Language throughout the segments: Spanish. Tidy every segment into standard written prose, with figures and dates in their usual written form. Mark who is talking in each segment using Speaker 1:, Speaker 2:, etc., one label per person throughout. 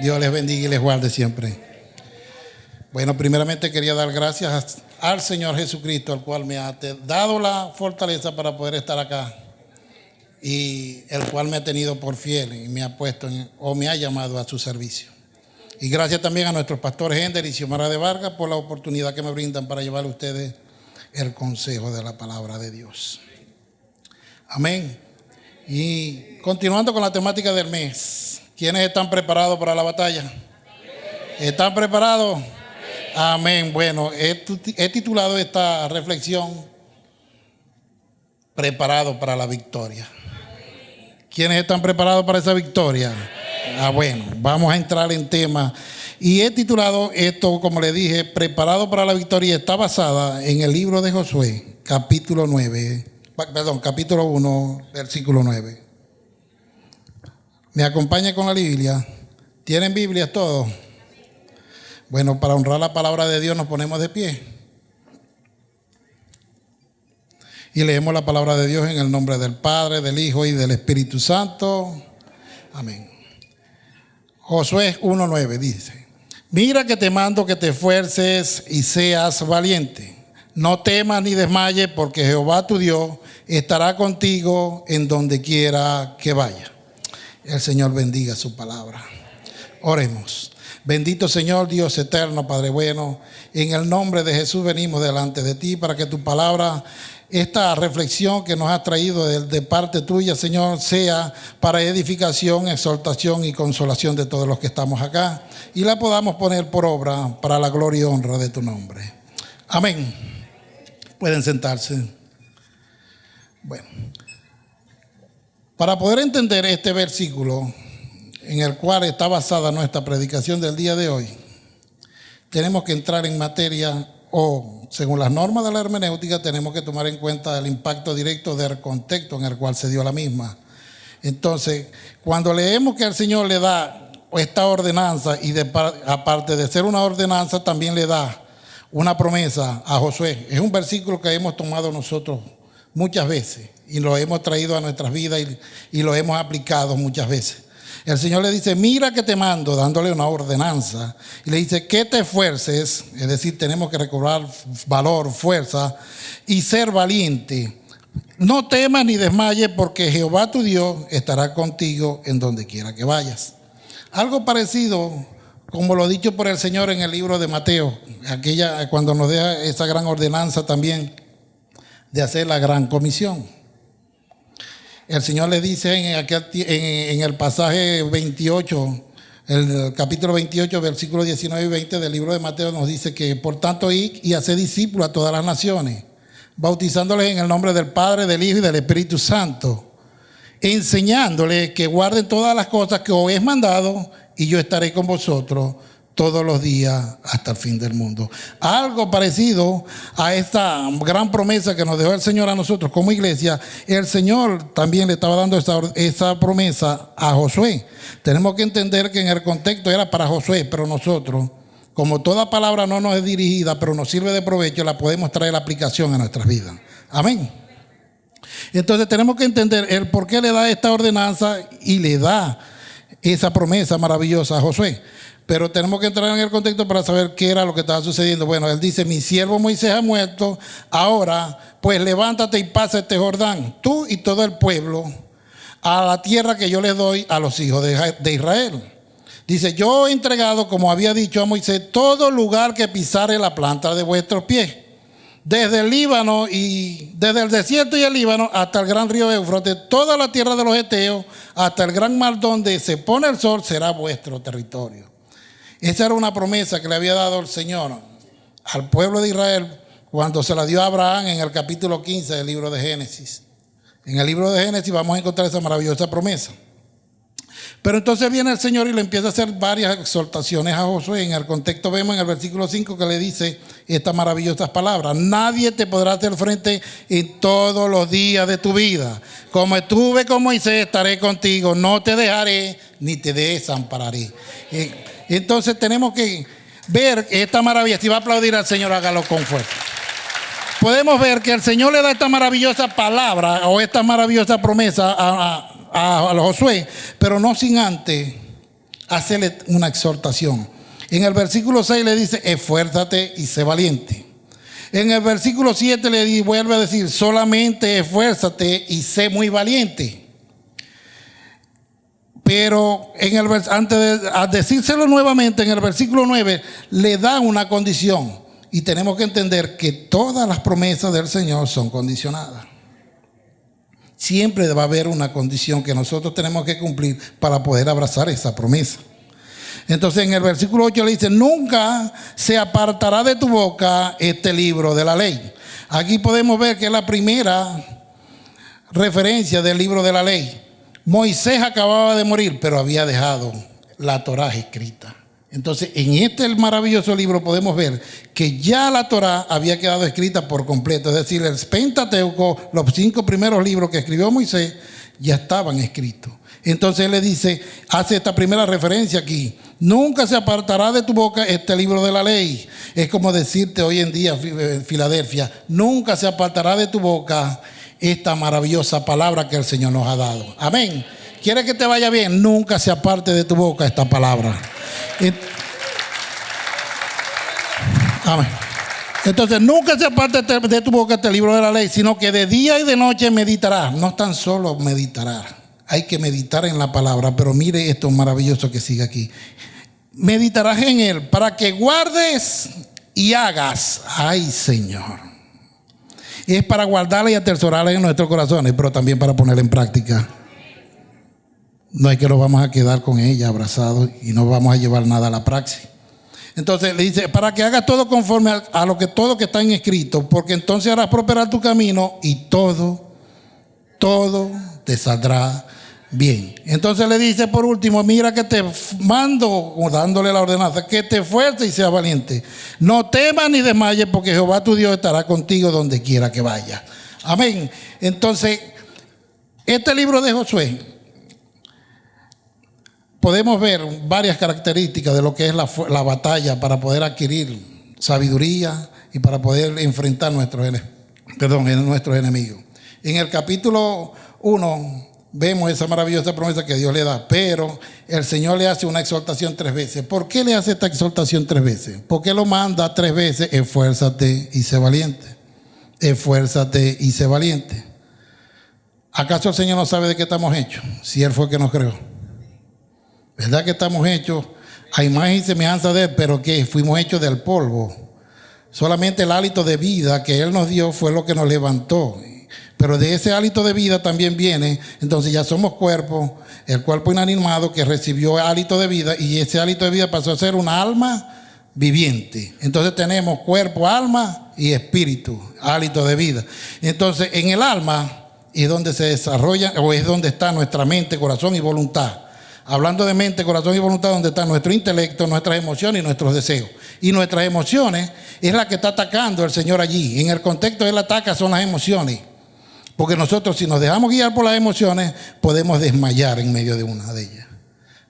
Speaker 1: Dios les bendiga y les guarde siempre. Bueno, primeramente quería dar gracias al Señor Jesucristo, al cual me ha dado la fortaleza para poder estar acá y el cual me ha tenido por fiel y me ha puesto o me ha llamado a su servicio. Y gracias también a nuestros pastores Hender y Xiomara de Vargas por la oportunidad que me brindan para llevar a ustedes el consejo de la palabra de Dios. Amén. Y continuando con la temática del mes, ¿quiénes están preparados para la batalla? ¿Están preparados? Amén. Bueno, he titulado esta reflexión Preparado para la victoria. ¿Quiénes están preparados para esa victoria? Bueno, vamos a entrar en tema. Y he titulado esto, como le dije, Preparado para la victoria. Está basada en el libro de Josué, capítulo 1, versículo 9. ¿Me acompaña con la Biblia? ¿Tienen Biblias todos? Bueno, para honrar la palabra de Dios nos ponemos de pie y leemos la palabra de Dios en el nombre del Padre, del Hijo y del Espíritu Santo. Amén. Josué 1:9 dice: mira que te mando que te esfuerces y seas valiente. No temas ni desmayes, porque Jehová tu Dios estará contigo en donde quiera que vaya. El Señor bendiga su palabra. Oremos. Bendito Señor, Dios eterno, Padre bueno, en el nombre de Jesús venimos delante de ti para que tu palabra, esta reflexión que nos has traído de parte tuya, Señor, sea para edificación, exhortación y consolación de todos los que estamos acá y la podamos poner por obra para la gloria y honra de tu nombre. Amén. Pueden sentarse. Bueno, para poder entender este versículo en el cual está basada nuestra predicación del día de hoy, tenemos que entrar en materia, o según las normas de la hermenéutica, tenemos que tomar en cuenta el impacto directo del contexto en el cual se dio la misma. Entonces, cuando leemos que el Señor le da esta ordenanza, y aparte de ser una ordenanza, también le da una promesa a Josué. Es un versículo que hemos tomado nosotros muchas veces y lo hemos traído a nuestras vidas y lo hemos aplicado muchas veces. El Señor le dice: mira que te mando, dándole una ordenanza, y le dice que te esfuerces, es decir, tenemos que recobrar valor, fuerza y ser valiente. No temas ni desmayes, porque Jehová tu Dios estará contigo en donde quiera que vayas. Algo parecido como lo dicho por el Señor en el libro de Mateo, cuando nos deja esa gran ordenanza también de hacer la gran comisión. El Señor le dice en el pasaje 28, el capítulo 28, versículos 19 y 20 del libro de Mateo, nos dice que por tanto id y haced discípulos a todas las naciones, bautizándoles en el nombre del Padre, del Hijo y del Espíritu Santo, enseñándoles que guarden todas las cosas que os he mandado, y yo estaré con vosotros todos los días hasta el fin del mundo. Algo parecido a esta gran promesa que nos dejó el Señor a nosotros como iglesia, el Señor también le estaba dando esa promesa a Josué. Tenemos que entender que en el contexto era para Josué, pero nosotros, como toda palabra no nos es dirigida, pero nos sirve de provecho, la podemos traer la aplicación a nuestras vidas. Amén. Entonces tenemos que entender el por qué le da esta ordenanza y le da esa promesa maravillosa a Josué. Pero tenemos que entrar en el contexto para saber qué era lo que estaba sucediendo. Bueno, él dice: mi siervo Moisés ha muerto, ahora pues levántate y pasa este Jordán, tú y todo el pueblo, a la tierra que yo les doy a los hijos de Israel. Dice: yo he entregado, como había dicho a Moisés, todo lugar que pisare la planta de vuestros pies, desde el Líbano y desde el desierto y el Líbano hasta el gran río Éufrates, toda la tierra de los heteos, hasta el gran mar donde se pone el sol, será vuestro territorio. Esa era una promesa que le había dado el Señor al pueblo de Israel cuando se la dio a Abraham en el capítulo 15 del libro de Génesis. En el libro de Génesis vamos a encontrar esa maravillosa promesa. Pero entonces viene el Señor y le empieza a hacer varias exhortaciones a Josué. En el contexto vemos en el versículo 5 que le dice estas maravillosas palabras: nadie te podrá hacer frente en todos los días de tu vida. Como estuve con Moisés, estaré contigo, no te dejaré ni te desampararé. Entonces tenemos que ver esta maravilla. Si va a aplaudir al Señor, hágalo con fuerza. Podemos ver que el Señor le da esta maravillosa palabra o esta maravillosa promesa a Josué, pero no sin antes hacerle una exhortación. En el versículo 6 le dice, esfuérzate y sé valiente. En el versículo 7 le vuelve a decir, solamente esfuérzate y sé muy valiente. Pero antes de decírselo nuevamente, en el versículo 9 le da una condición. Y tenemos que entender que todas las promesas del Señor son condicionadas. Siempre va a haber una condición que nosotros tenemos que cumplir para poder abrazar esa promesa. Entonces en el versículo 8 le dice, nunca se apartará de tu boca este libro de la ley. Aquí podemos ver que es la primera referencia del libro de la ley. Moisés acababa de morir, pero había dejado la Torá escrita. Entonces en este maravilloso libro podemos ver que ya la Torá había quedado escrita por completo. Es decir, el Pentateuco, los 5 primeros libros que escribió Moisés, ya estaban escritos. Entonces él le dice, hace esta primera referencia aquí, nunca se apartará de tu boca este libro de la ley. Es como decirte hoy en día, Filadelfia, nunca se apartará de tu boca esta maravillosa palabra que el Señor nos ha dado. Amén. ¿Quieres que te vaya bien? Nunca se aparte de tu boca esta palabra. Amén. Entonces nunca se aparte de tu boca este libro de la ley, sino que de día y de noche meditarás. No tan solo meditarás, hay que meditar en la palabra. Pero mire esto maravilloso que sigue aquí. Meditarás en él para que guardes y hagas. Ay, Señor. Es para guardarla y atesorarla en nuestros corazones, pero también para ponerla en práctica. No es que nos vamos a quedar con ella abrazados y no vamos a llevar nada a la praxis. Entonces le dice, para que hagas todo conforme a lo que todo que está en escrito, porque entonces harás prosperar tu camino y todo te saldrá bien. Entonces le dice por último, mira que te mando, dándole la ordenanza, que te esfuerces y seas valiente. No temas ni desmayes, porque Jehová tu Dios estará contigo donde quiera que vayas. Amén. Entonces, este libro de Josué, podemos ver varias características de lo que es la batalla para poder adquirir sabiduría y para poder enfrentar nuestros enemigos. En el capítulo 1 vemos esa maravillosa promesa que Dios le da, pero el Señor le hace una exhortación 3 veces. ¿Por qué le hace esta exhortación 3 veces? ¿Por qué lo manda 3 veces? Esfuérzate y sé valiente. Esfuérzate y sé valiente. ¿Acaso el Señor no sabe de qué estamos hechos? Si Él fue el que nos creó. ¿Verdad que estamos hechos a imagen y semejanza de Él? Pero que fuimos hechos del polvo. Solamente el hálito de vida que Él nos dio fue lo que nos levantó. Pero de ese hálito de vida también viene, entonces ya somos cuerpo, el cuerpo inanimado que recibió hálito de vida, y ese hálito de vida pasó a ser una alma viviente. Entonces tenemos cuerpo, alma y espíritu, hálito de vida. Entonces en el alma es donde se desarrolla, o es donde está nuestra mente, corazón y voluntad. Hablando de mente, corazón y voluntad, donde está nuestro intelecto, nuestras emociones y nuestros deseos. Y nuestras emociones es la que está atacando el Señor allí. En el contexto Él ataca son las emociones. Porque nosotros, si nos dejamos guiar por las emociones, podemos desmayar en medio de una de ellas.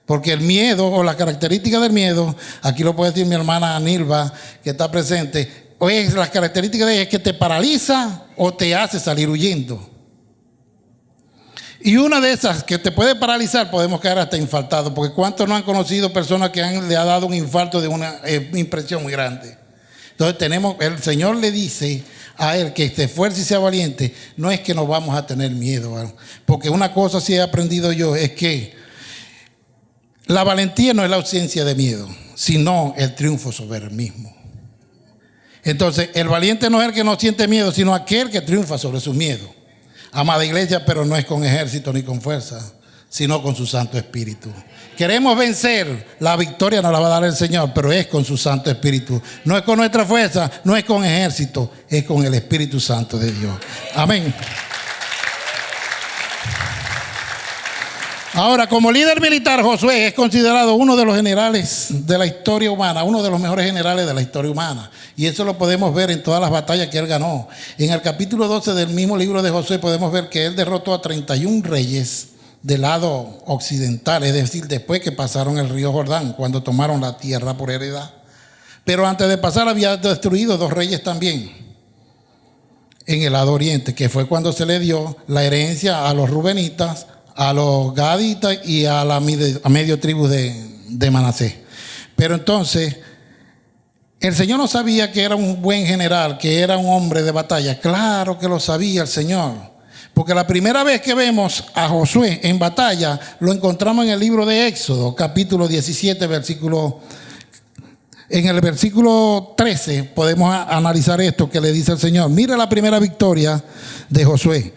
Speaker 1: Porque el miedo, o la característica del miedo, aquí lo puede decir mi hermana Anilva, que está presente, o es las características de ella, es que te paraliza o te hace salir huyendo. Y una de esas que te puede paralizar, podemos quedar hasta infartados, porque ¿cuántos no han conocido personas que le ha dado un infarto de una impresión muy grande? Entonces el Señor le dice a él que se esfuerce y sea valiente. No es que nos vamos a tener miedo, porque una cosa sí he aprendido yo, es que la valentía no es la ausencia de miedo, sino el triunfo sobre el mismo. Entonces el valiente no es el que no siente miedo, sino aquel que triunfa sobre sus miedos. Amada iglesia, pero no es con ejército ni con fuerza, sino con su Santo Espíritu. Queremos vencer, la victoria nos la va a dar el Señor, pero es con su Santo Espíritu. No es con nuestra fuerza, no es con ejército, es con el Espíritu Santo de Dios. Amén. Ahora, como líder militar, Josué es considerado uno de los generales de la historia humana, uno de los mejores generales de la historia humana. Y eso lo podemos ver en todas las batallas que él ganó. En el capítulo 12 del mismo libro de Josué podemos ver que él derrotó a 31 reyes del lado occidental, es decir, después que pasaron el río Jordán, cuando tomaron la tierra por heredad. Pero antes de pasar había destruido 2 reyes también en el lado oriente, que fue cuando se le dio la herencia a los rubenitas, a los gaditas y a la medio tribu de de Manasés. Pero entonces, el Señor no sabía que era un buen general, que era un hombre de batalla. Claro que lo sabía el Señor. Porque la primera vez que vemos a Josué en batalla, lo encontramos en el libro de Éxodo, capítulo 17, en el versículo 13 podemos analizar esto que le dice el Señor. Mira la primera victoria de Josué.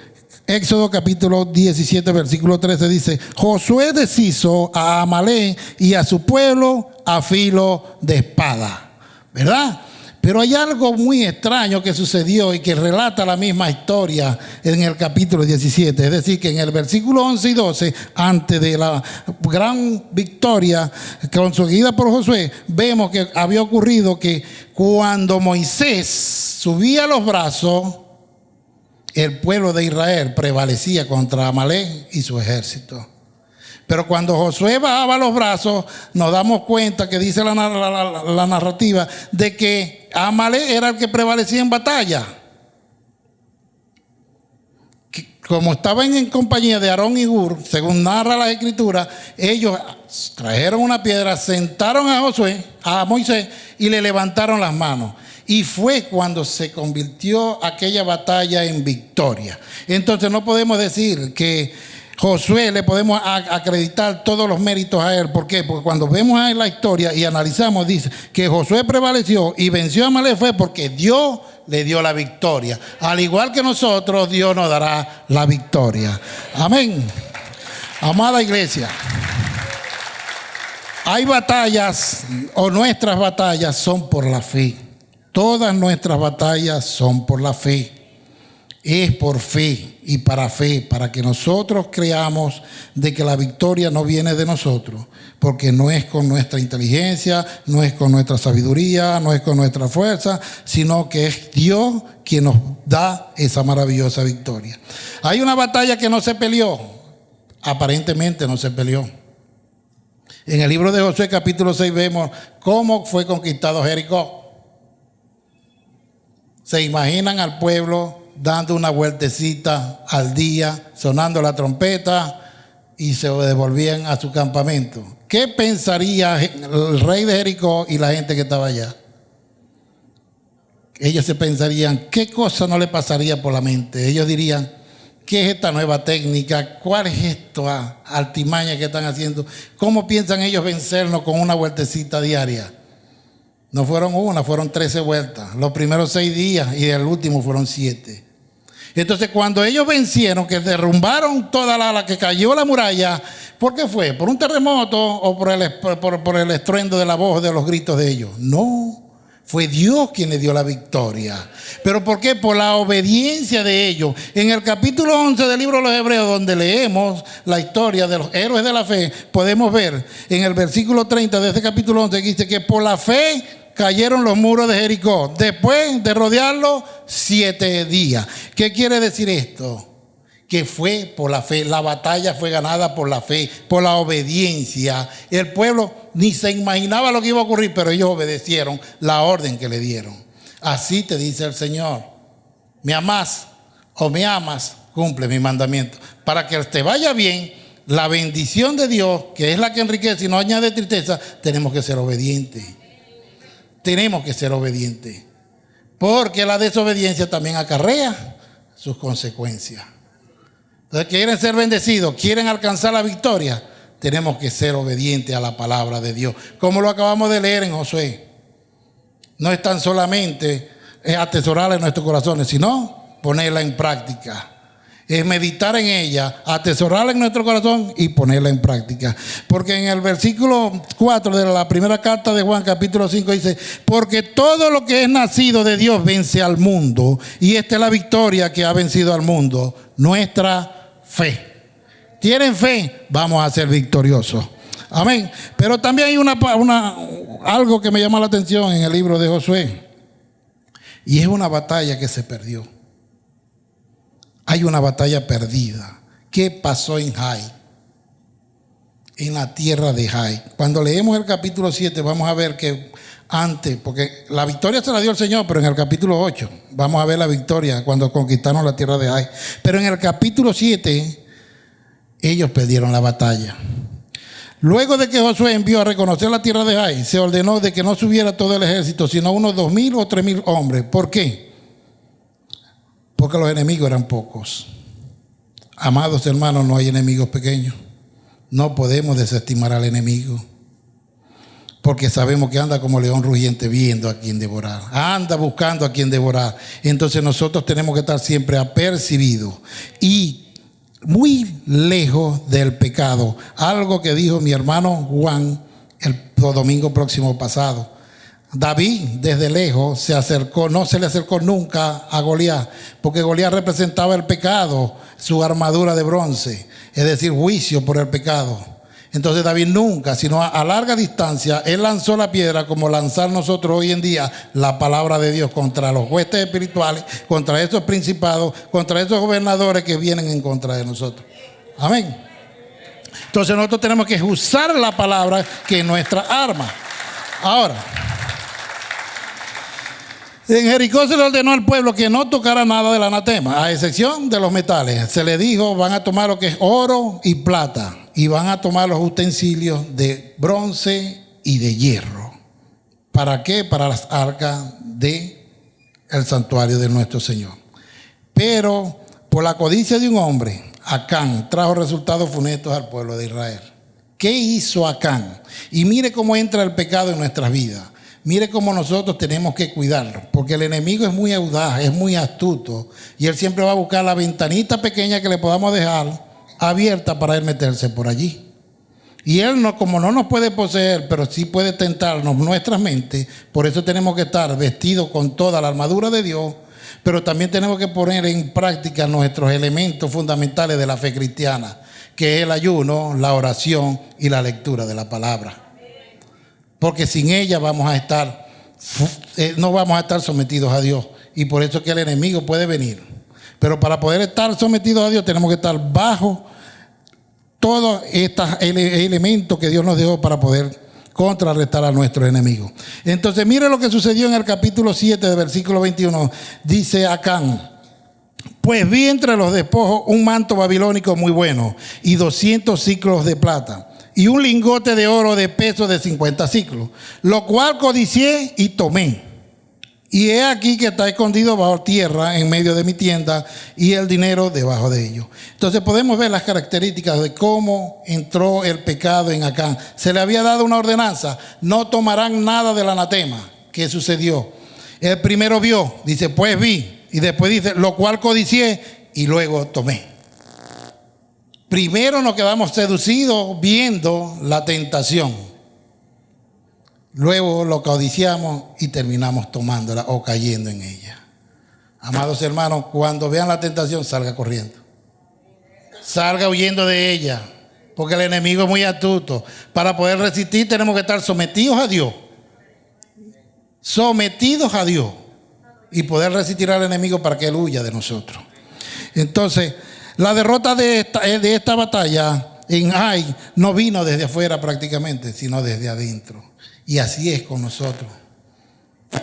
Speaker 1: Éxodo capítulo 17, versículo 13 dice: Josué deshizo a Amalek y a su pueblo a filo de espada. ¿Verdad? Pero hay algo muy extraño que sucedió y que relata la misma historia en el capítulo 17. Es decir, que en el versículo 11 y 12, antes de la gran victoria conseguida por Josué, vemos que había ocurrido que cuando Moisés subía los brazos, el pueblo de Israel prevalecía contra Amalek y su ejército. Pero cuando Josué bajaba los brazos, nos damos cuenta que dice la narrativa de que Amalek era el que prevalecía en batalla. Como estaban en compañía de Aarón y Hur, según narra la escritura, ellos trajeron una piedra, sentaron a Moisés y le levantaron las manos. Y fue cuando se convirtió aquella batalla en victoria. Entonces no podemos decir que Josué le podemos acreditar todos los méritos a él. ¿Por qué? Porque cuando vemos ahí la historia y analizamos, dice que Josué prevaleció y venció a Amalek fue porque Dios le dio la victoria. Al igual que nosotros, Dios nos dará la victoria. Amén. Amada iglesia, hay batallas, o nuestras batallas son por la fe. Todas nuestras batallas son por la fe. Es por fe y para fe, para que nosotros creamos de que la victoria no viene de nosotros, porque no es con nuestra inteligencia, no es con nuestra sabiduría, no es con nuestra fuerza, sino que es Dios quien nos da esa maravillosa victoria. Hay una batalla que no se peleó, aparentemente no se peleó. En el libro de Josué capítulo 6 vemos cómo fue conquistado Jericó. ¿Se imaginan al pueblo dando una vueltecita al día, sonando la trompeta y se devolvían a su campamento? ¿Qué pensaría el rey de Jericó y la gente que estaba allá? Ellos se pensarían, ¿qué cosa no le pasaría por la mente? Ellos dirían, ¿qué es esta nueva técnica? ¿Cuál es esta altimaña que están haciendo? ¿Cómo piensan ellos vencernos con una vueltecita diaria? No fueron una, fueron 13 vueltas. Los primeros 6 días y el último fueron 7. Entonces, cuando ellos vencieron, que derrumbaron toda la que cayó la muralla, ¿por qué fue? ¿Por un terremoto o por el estruendo de la voz, de los gritos de ellos? No, fue Dios quien le dio la victoria. ¿Pero por qué? Por la obediencia de ellos. En el capítulo 11 del libro de los Hebreos, donde leemos la historia de los héroes de la fe, podemos ver en el versículo 30 de este capítulo 11 que dice que por la fe cayeron los muros de Jericó, después de rodearlo 7 días. ¿Qué quiere decir esto? Que fue por la fe, la batalla fue ganada por la fe, por la obediencia. El pueblo ni se imaginaba lo que iba a ocurrir, pero ellos obedecieron la orden que le dieron. Así te dice el Señor: me amás o me amas, cumple mi mandamiento. Para que te vaya bien, la bendición de Dios, que es la que enriquece y no añade tristeza, tenemos que ser obedientes. Tenemos que ser obedientes, porque la desobediencia también acarrea sus consecuencias. Entonces, quieren ser bendecidos, quieren alcanzar la victoria, tenemos que ser obedientes a la palabra de Dios, como lo acabamos de leer en Josué. No es tan solamente atesorarla en nuestros corazones, sino ponerla en práctica. Es meditar en ella, atesorarla en nuestro corazón y ponerla en práctica. Porque en el versículo 4 de la primera carta de Juan, capítulo 5, dice: porque todo lo que es nacido de Dios vence al mundo, y esta es la victoria que ha vencido al mundo, nuestra fe. ¿Tienen fe? Vamos a ser victoriosos. Amén. Pero también hay algo que me llama la atención en el libro de Josué, y es una batalla que se perdió. Hay una batalla perdida. ¿Qué pasó en Jai? En la tierra de Jai. Cuando leemos el capítulo 7, vamos a ver que antes, porque la victoria se la dio el Señor, pero en el capítulo 8 vamos a ver la victoria cuando conquistaron la tierra de Jai. Pero en el capítulo 7, ellos perdieron la batalla. Luego de que Josué envió a reconocer la tierra de Ai, se ordenó de que no subiera todo el ejército, sino unos 2,000 o 3,000 hombres. ¿Por qué? Porque los enemigos eran pocos. Amados hermanos, no hay enemigos pequeños. No podemos desestimar al enemigo, porque sabemos que anda como león rugiente viendo a quien devorar. Anda buscando a quien devorar. Entonces nosotros tenemos que estar siempre apercibidos y muy lejos del pecado. Algo que dijo mi hermano Juan el domingo próximo pasado. David desde lejos se acercó, no se le acercó nunca a Goliat, porque Goliat representaba el pecado, su armadura de bronce, es decir, juicio por el pecado. Entonces David nunca, sino a larga distancia, él lanzó la piedra como lanzar nosotros hoy en día la palabra de Dios contra los huestes espirituales, contra esos principados, contra esos gobernadores que vienen en contra de nosotros. Amén. Entonces nosotros tenemos que usar la palabra, que es nuestra arma. Ahora, en Jericó se le ordenó al pueblo que no tocara nada del anatema, a excepción de los metales. Se le dijo, van a tomar lo que es oro y plata, y van a tomar los utensilios de bronce y de hierro. ¿Para qué? Para las arcas del santuario de nuestro Señor. Pero por la codicia de un hombre, Acán trajo resultados funestos al pueblo de Israel. ¿Qué hizo Acán? Y mire cómo entra el pecado en nuestras vidas. Mire cómo nosotros tenemos que cuidarlo, porque el enemigo es muy audaz, es muy astuto, y él siempre va a buscar la ventanita pequeña que le podamos dejar abierta para él meterse por allí. Y él, no, como no nos puede poseer, pero sí puede tentarnos nuestras mentes, por eso tenemos que estar vestidos con toda la armadura de Dios, pero también tenemos que poner en práctica nuestros elementos fundamentales de la fe cristiana, que es el ayuno, la oración y la lectura de la palabra. Porque sin ella no vamos a estar sometidos a Dios. Y por eso es que el enemigo puede venir. Pero para poder estar sometidos a Dios tenemos que estar bajo todos estos elementos que Dios nos dejó para poder contrarrestar a nuestros enemigos. Entonces mire lo que sucedió en el capítulo 7 de versículo 21. Dice Acán: pues vi entre los despojos un manto babilónico muy bueno y 200 siclos de plata, y un lingote de oro de peso de 50 siclos, lo cual codicié y tomé. Y he aquí que está escondido bajo tierra en medio de mi tienda, y el dinero debajo de ello. Entonces podemos ver las características de cómo entró el pecado en Acán. Se le había dado una ordenanza: no tomarán nada del anatema. ¿Qué sucedió? El primero vio, dice, pues vi, y después dice, lo cual codicié y luego tomé. Primero nos quedamos seducidos viendo la tentación. Luego lo codiciamos y terminamos tomándola o cayendo en ella. Amados hermanos, cuando vean la tentación, salga corriendo. Salga huyendo de ella, porque el enemigo es muy astuto. Para poder resistir tenemos que estar sometidos a Dios. Sometidos a Dios. Y poder resistir al enemigo para que él huya de nosotros. Entonces, la derrota de esta batalla en Ai no vino desde afuera prácticamente, sino desde adentro. Y así es con nosotros.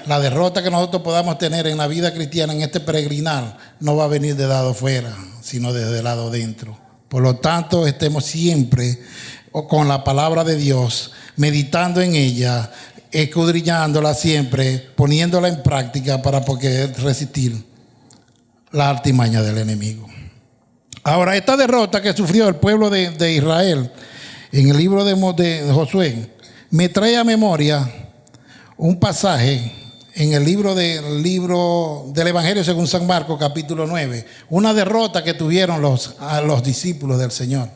Speaker 1: La derrota que nosotros podamos tener en la vida cristiana, en este peregrinar, no va a venir de lado afuera, sino desde el lado dentro. Por lo tanto, estemos siempre con la palabra de Dios, meditando en ella, escudriñándola siempre, poniéndola en práctica para poder resistir la artimaña del enemigo. Ahora, esta derrota que sufrió el pueblo de Israel en el libro de Josué me trae a memoria un pasaje en el libro del Evangelio según San Marcos, capítulo 9, una derrota que tuvieron los discípulos del Señor.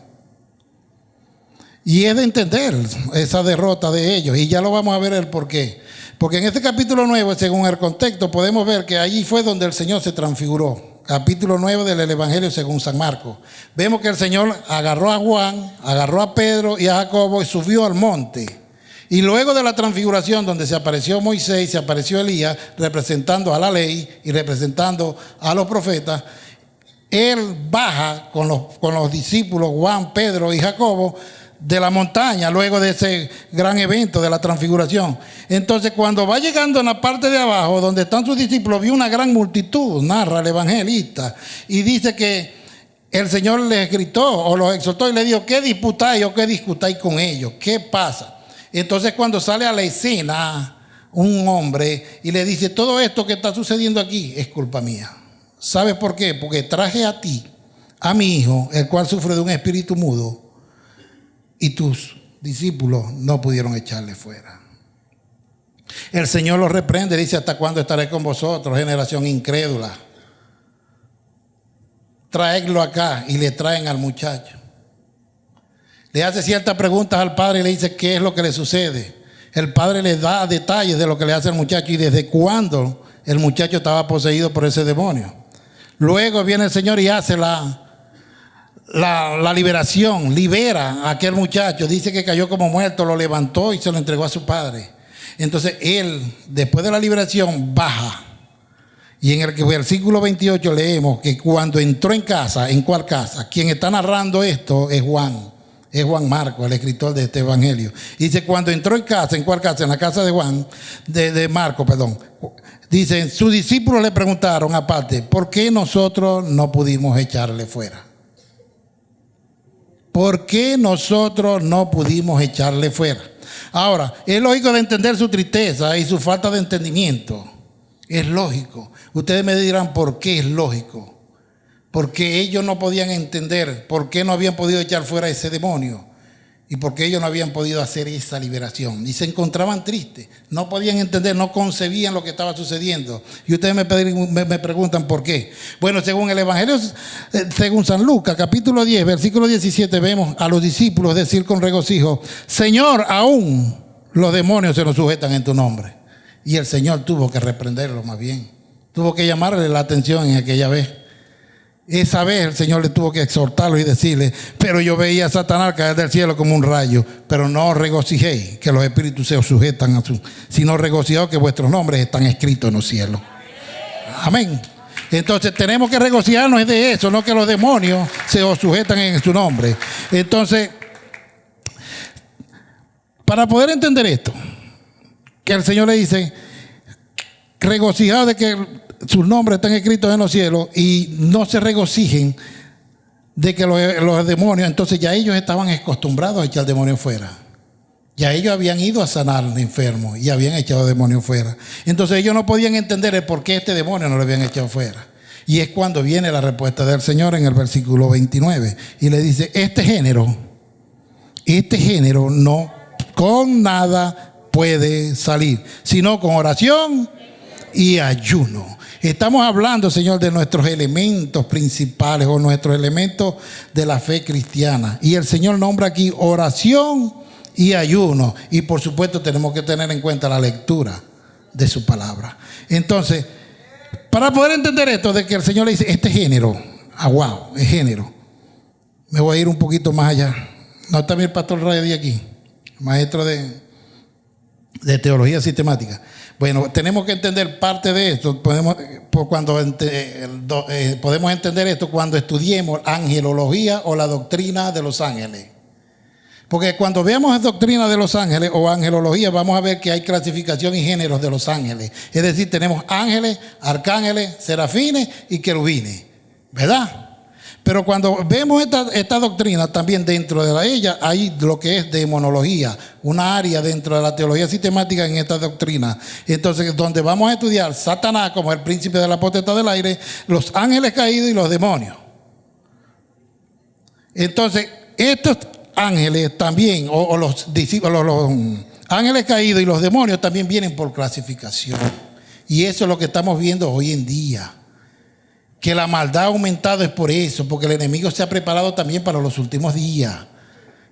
Speaker 1: Y es de entender esa derrota de ellos, y ya lo vamos a ver el por qué. Porque en este capítulo 9, según el contexto, podemos ver que allí fue donde el Señor se transfiguró. Capítulo 9 del Evangelio según San Marcos. Vemos que el Señor agarró a Juan, agarró a Pedro y a Jacobo y subió al monte. Y luego de la transfiguración, donde se apareció Moisés, se apareció Elías, representando a la ley y representando a los profetas, él baja con los discípulos Juan, Pedro y Jacobo de la montaña, luego de ese gran evento de la transfiguración. Entonces, cuando va llegando en la parte de abajo, donde están sus discípulos, vio una gran multitud, narra el evangelista, y dice que el Señor les gritó o los exhortó y le dijo: ¿qué disputáis o qué discutáis con ellos? ¿Qué pasa? Entonces, cuando sale a la escena un hombre y le dice: todo esto que está sucediendo aquí es culpa mía. ¿Sabes por qué? Porque traje a ti, a mi hijo, el cual sufre de un espíritu mudo, y tus discípulos no pudieron echarle fuera. El Señor los reprende, dice: ¿hasta cuándo estaré con vosotros, generación incrédula? Traedlo acá. Y le traen al muchacho. Le hace ciertas preguntas al padre y le dice qué es lo que le sucede. El padre le da detalles de lo que le hace al muchacho y desde cuándo el muchacho estaba poseído por ese demonio. Luego viene el Señor y hace la liberación, libera a aquel muchacho. Dice que cayó como muerto, lo levantó y se lo entregó a su padre. Entonces él, después de la liberación, baja. Y en el versículo 28 leemos que cuando entró en casa, ¿en cuál casa? Quien está narrando esto es Juan. Es Juan Marcos, el escritor de este evangelio. Dice: cuando entró en casa, ¿en cuál casa? En la casa de Juan, de Marcos, perdón. Dice: sus discípulos le preguntaron aparte: ¿por qué nosotros no pudimos echarle fuera? ¿Por qué nosotros no pudimos echarle fuera? Ahora, es lógico de entender su tristeza y su falta de entendimiento. Es lógico. Ustedes me dirán por qué es lógico. Porque ellos no podían entender por qué no habían podido echar fuera ese demonio y por qué ellos no habían podido hacer esa liberación. Y se encontraban tristes, no podían entender, no concebían lo que estaba sucediendo. Y ustedes me preguntan por qué. Bueno, según el Evangelio, según San Lucas, capítulo 10, versículo 17, vemos a los discípulos decir con regocijo: Señor, aún los demonios se nos sujetan en tu nombre. Y el Señor tuvo que reprenderlo, más bien. Tuvo que llamarle la atención en aquella vez. Esa vez el Señor le tuvo que exhortarlo y decirle: pero yo veía a Satanás caer del cielo como un rayo. Pero no os regocijéis que los espíritus se os sujetan a su, sino regocijaos que vuestros nombres están escritos en los cielos. Amén. Entonces tenemos que regocijarnos de eso, no que los demonios se os sujetan en su nombre. Entonces, para poder entender esto, que el Señor le dice: regocijaos de que sus nombres están escritos en los cielos, y no se regocijen de que los demonios, entonces ya ellos estaban acostumbrados a echar demonios fuera. Ya ellos habían ido a sanar al enfermo y habían echado demonios fuera. Entonces ellos no podían entender el por qué este demonio no lo habían echado fuera. Y es cuando viene la respuesta del Señor en el versículo 29 y le dice: este género no con nada puede salir, sino con oración y ayuno. Estamos hablando, Señor, de nuestros elementos principales o nuestros elementos de la fe cristiana. Y el Señor nombra aquí oración y ayuno. Y por supuesto tenemos que tener en cuenta la lectura de su palabra. Entonces, para poder entender esto de que el Señor le dice: este género, wow, es género. Me voy a ir un poquito más allá. ¿No está mi pastor Ray aquí? Maestro de teología sistemática. Bueno, tenemos que entender parte de esto. Podemos entender esto cuando estudiemos angelología o la doctrina de los ángeles. Porque cuando veamos la doctrina de los ángeles o angelología, vamos a ver que hay clasificación y géneros de los ángeles. Es decir, tenemos ángeles, arcángeles, serafines y querubines, ¿verdad? Pero cuando vemos esta doctrina, también dentro de ella hay lo que es demonología, una área dentro de la teología sistemática en esta doctrina. Entonces, donde vamos a estudiar Satanás como el príncipe de la potestad del aire, los ángeles caídos y los demonios. Entonces, estos ángeles también, o los discípulos, los ángeles caídos y los demonios también vienen por clasificación. Y eso es lo que estamos viendo hoy en día. Que la maldad ha aumentado es por eso, porque el enemigo se ha preparado también para los últimos días.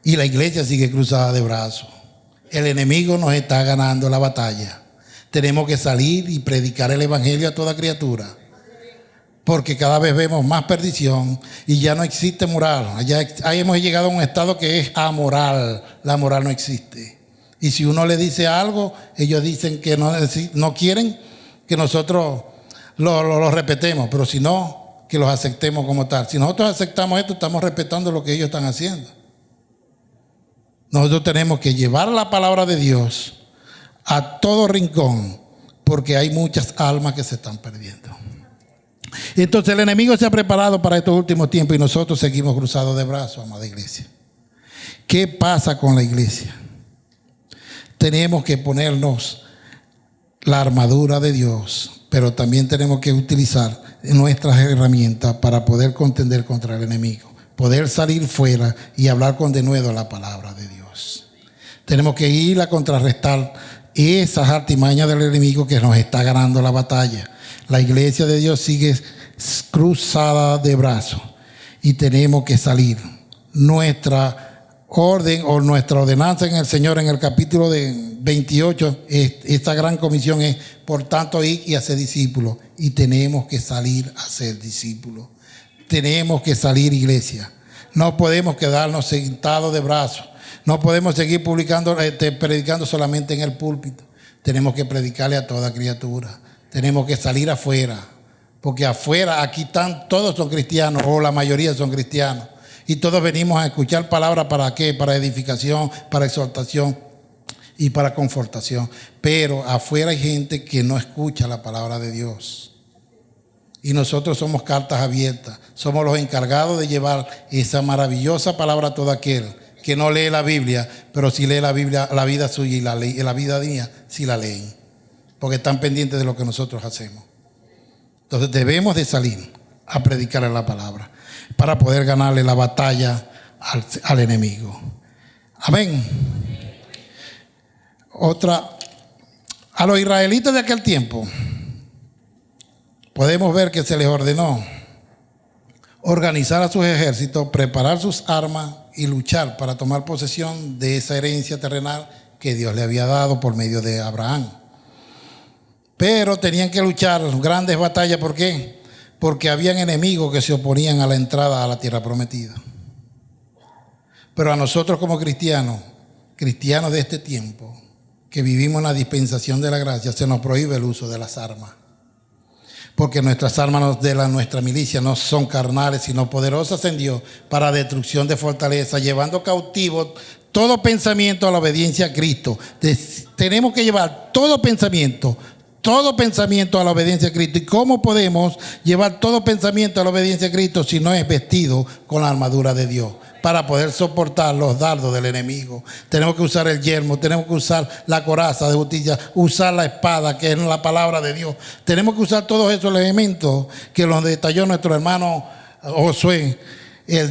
Speaker 1: Y la iglesia sigue cruzada de brazos. El enemigo nos está ganando la batalla. Tenemos que salir y predicar el evangelio a toda criatura. Porque cada vez vemos más perdición y ya no existe moral. Ya hemos llegado a un estado que es amoral. La moral no existe. Y si uno le dice algo, ellos dicen que no quieren que nosotros lo respetemos, pero si no, que los aceptemos como tal. Si nosotros aceptamos esto, estamos respetando lo que ellos están haciendo. Nosotros tenemos que llevar la palabra de Dios a todo rincón, porque hay muchas almas que se están perdiendo. Entonces el enemigo se ha preparado para estos últimos tiempos y nosotros seguimos cruzados de brazos, amada iglesia. ¿Qué pasa con la iglesia? Tenemos que ponernos la armadura de Dios, pero también tenemos que utilizar nuestras herramientas para poder contender contra el enemigo, poder salir fuera y hablar con denuedo la palabra de Dios. Tenemos que ir a contrarrestar esas artimañas del enemigo que nos está ganando la batalla. La iglesia de Dios sigue cruzada de brazos y tenemos que salir. Nuestra orden o nuestra ordenanza en el Señor en el capítulo de 28, esta gran comisión es: por tanto, ir y hacer discípulos. Y tenemos que salir a ser discípulos. Tenemos que salir, iglesia. No podemos quedarnos sentados de brazos. No podemos seguir predicando solamente en el púlpito. Tenemos que predicarle a toda criatura. Tenemos que salir afuera, porque afuera, aquí están, todos son cristianos, o la mayoría son cristianos, y todos venimos a escuchar palabra. ¿Para qué? Para edificación, para exhortación y para confortación. Pero afuera hay gente que no escucha la palabra de Dios, y nosotros somos cartas abiertas, somos los encargados de llevar esa maravillosa palabra a todo aquel que no lee la Biblia, pero si lee la Biblia, la vida suya y la vida mía, si la leen, porque están pendientes de lo que nosotros hacemos. Entonces debemos de salir a predicarle la palabra para poder ganarle la batalla al enemigo. Amén. A los israelitas de aquel tiempo podemos ver que se les ordenó organizar a sus ejércitos, preparar sus armas y luchar para tomar posesión de esa herencia terrenal que Dios le había dado por medio de Abraham. Pero tenían que luchar grandes batallas. ¿Por qué? Porque habían enemigos que se oponían a la entrada a la tierra prometida. Pero a nosotros como cristianos de este tiempo, que vivimos en la dispensación de la gracia, se nos prohíbe el uso de las armas. Porque nuestras armas de nuestra milicia no son carnales, sino poderosas en Dios para destrucción de fortaleza, llevando cautivo todo pensamiento a la obediencia a Cristo. Tenemos que llevar todo pensamiento a la obediencia a Cristo. ¿Y cómo podemos llevar todo pensamiento a la obediencia a Cristo si no es vestido con la armadura de Dios? Para poder soportar los dardos del enemigo, tenemos que usar el yelmo, tenemos que usar la coraza de justicia, usar la espada, que es la palabra de Dios. Tenemos que usar todos esos elementos que los detalló nuestro hermano Josué el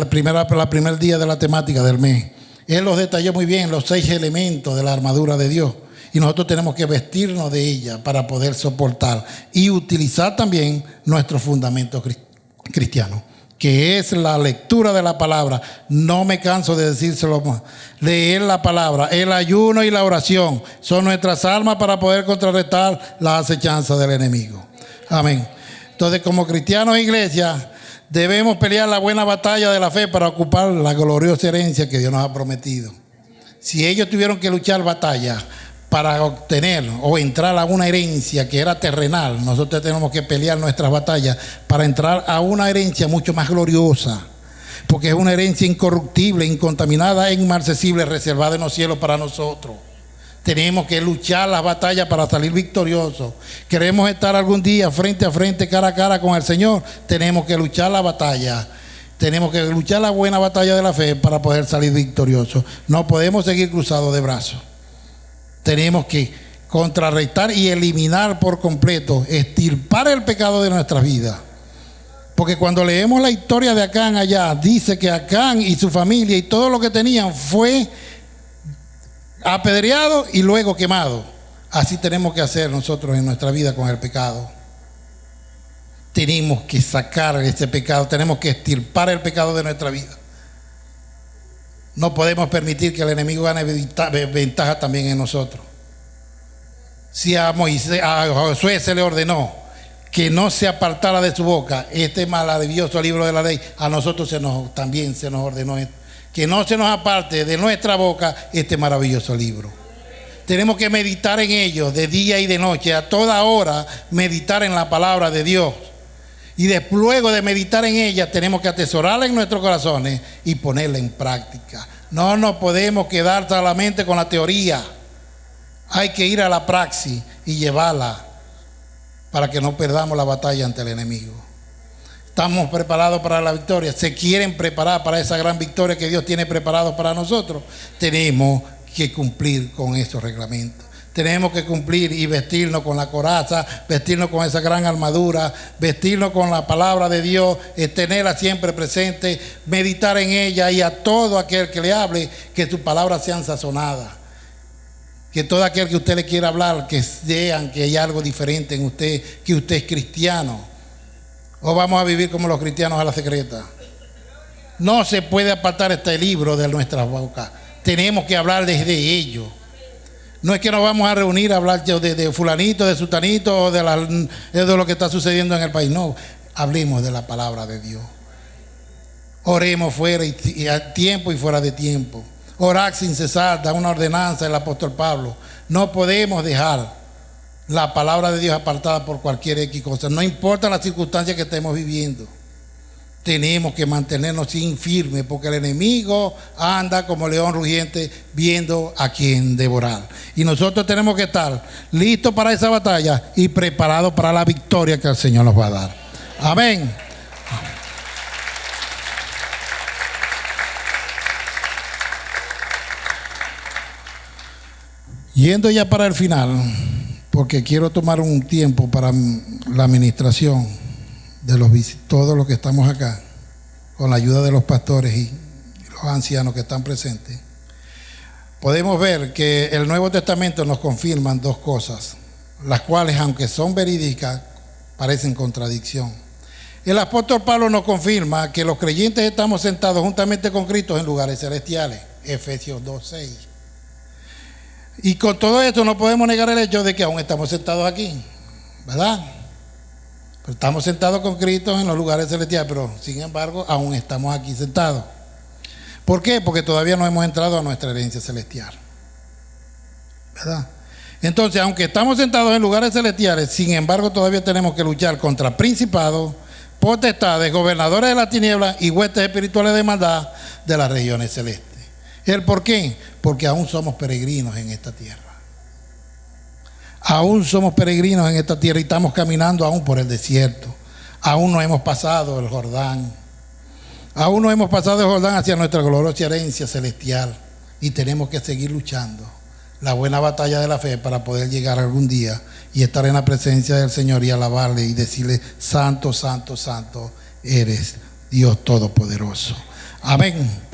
Speaker 1: primer día de la temática del mes. Él los detalló muy bien, los 6 elementos de la armadura de Dios. Y nosotros tenemos que vestirnos de ella para poder soportar y utilizar también nuestro fundamento cristiano, que es la lectura de la palabra. No me canso de decírselo más. Leer la palabra, el ayuno y la oración son nuestras armas para poder contrarrestar la acechanza del enemigo. Amén. Entonces, como cristianos e iglesia, debemos pelear la buena batalla de la fe para ocupar la gloriosa herencia que Dios nos ha prometido. Si ellos tuvieron que luchar batalla para obtener o entrar a una herencia que era terrenal, nosotros tenemos que pelear nuestras batallas para entrar a una herencia mucho más gloriosa, porque es una herencia incorruptible, incontaminada e inmarcesible, reservada en los cielos para nosotros. Tenemos que luchar las batallas para salir victoriosos. Queremos estar algún día frente a frente, cara a cara con el Señor. Tenemos que luchar la batalla. Tenemos que luchar la buena batalla de la fe para poder salir victoriosos. No podemos seguir cruzados de brazos. Tenemos que contrarrestar y eliminar por completo, extirpar el pecado de nuestras vidas. Porque cuando leemos la historia de Acán allá, dice que Acán y su familia y todo lo que tenían fue apedreado y luego quemado. Así tenemos que hacer nosotros en nuestra vida con el pecado. Tenemos que sacar ese pecado, tenemos que extirpar el pecado de nuestra vida. No podemos permitir que el enemigo gane ventaja también en nosotros. Si a Josué se le ordenó que no se apartara de su boca este maravilloso libro de la ley, a nosotros también se nos ordenó esto, que no se nos aparte de nuestra boca este maravilloso libro. Tenemos que meditar en ello de día y de noche, a toda hora meditar en la palabra de Dios. Y luego de meditar en ella, tenemos que atesorarla en nuestros corazones y ponerla en práctica. No nos podemos quedar solamente con la teoría. Hay que ir a la praxis y llevarla para que no perdamos la batalla ante el enemigo. Estamos preparados para la victoria. ¿Se quieren preparar para esa gran victoria que Dios tiene preparado para nosotros? Tenemos que cumplir con esos reglamentos. Tenemos que cumplir y vestirnos con la coraza, vestirnos con esa gran armadura, vestirnos con la palabra de Dios, tenerla siempre presente, meditar en ella, y a todo aquel que le hable, que sus palabras sean sazonadas. Que todo aquel que usted le quiera hablar, que vean que hay algo diferente en usted, que usted es cristiano. O vamos a vivir como los cristianos a la secreta. No se puede apartar este libro de nuestras bocas. Tenemos que hablar desde ello. No es que nos vamos a reunir a hablar de fulanito, de sutanito, o de lo que está sucediendo en el país. No, hablemos de la palabra de Dios. Oremos fuera y a tiempo y fuera de tiempo. Orar sin cesar, da una ordenanza del apóstol Pablo. No podemos dejar la palabra de Dios apartada por cualquier X cosa. No importa las circunstancias que estemos viviendo. Tenemos que mantenernos firmes, porque el enemigo anda como león rugiente viendo a quien devorar. Y nosotros tenemos que estar listos para esa batalla y preparados para la victoria que el Señor nos va a dar. Amén. Yendo ya para el final, porque quiero tomar un tiempo para la administración de todos los que estamos acá, con la ayuda de los pastores y los ancianos que están presentes, podemos ver que el Nuevo Testamento nos confirma dos cosas, las cuales, aunque son verídicas, parecen contradicción. El apóstol Pablo nos confirma que los creyentes estamos sentados juntamente con Cristo en lugares celestiales, Efesios 2:6. Y con todo esto no podemos negar el hecho de que aún estamos sentados aquí, ¿verdad? Pero estamos sentados con Cristo en los lugares celestiales, pero sin embargo aún estamos aquí sentados. ¿Por qué? Porque todavía no hemos entrado a nuestra herencia celestial, ¿verdad? Entonces, aunque estamos sentados en lugares celestiales, sin embargo todavía tenemos que luchar contra principados, potestades, gobernadores de las tinieblas y huestes espirituales de maldad de las regiones celestes. ¿El por qué? Porque aún somos peregrinos en esta tierra. Aún somos peregrinos en esta tierra y estamos caminando aún por el desierto. Aún no hemos pasado el Jordán. Aún no hemos pasado el Jordán hacia nuestra gloriosa herencia celestial. Y tenemos que seguir luchando la buena batalla de la fe para poder llegar algún día y estar en la presencia del Señor y alabarle y decirle: santo, santo, santo eres Dios Todopoderoso. Amén.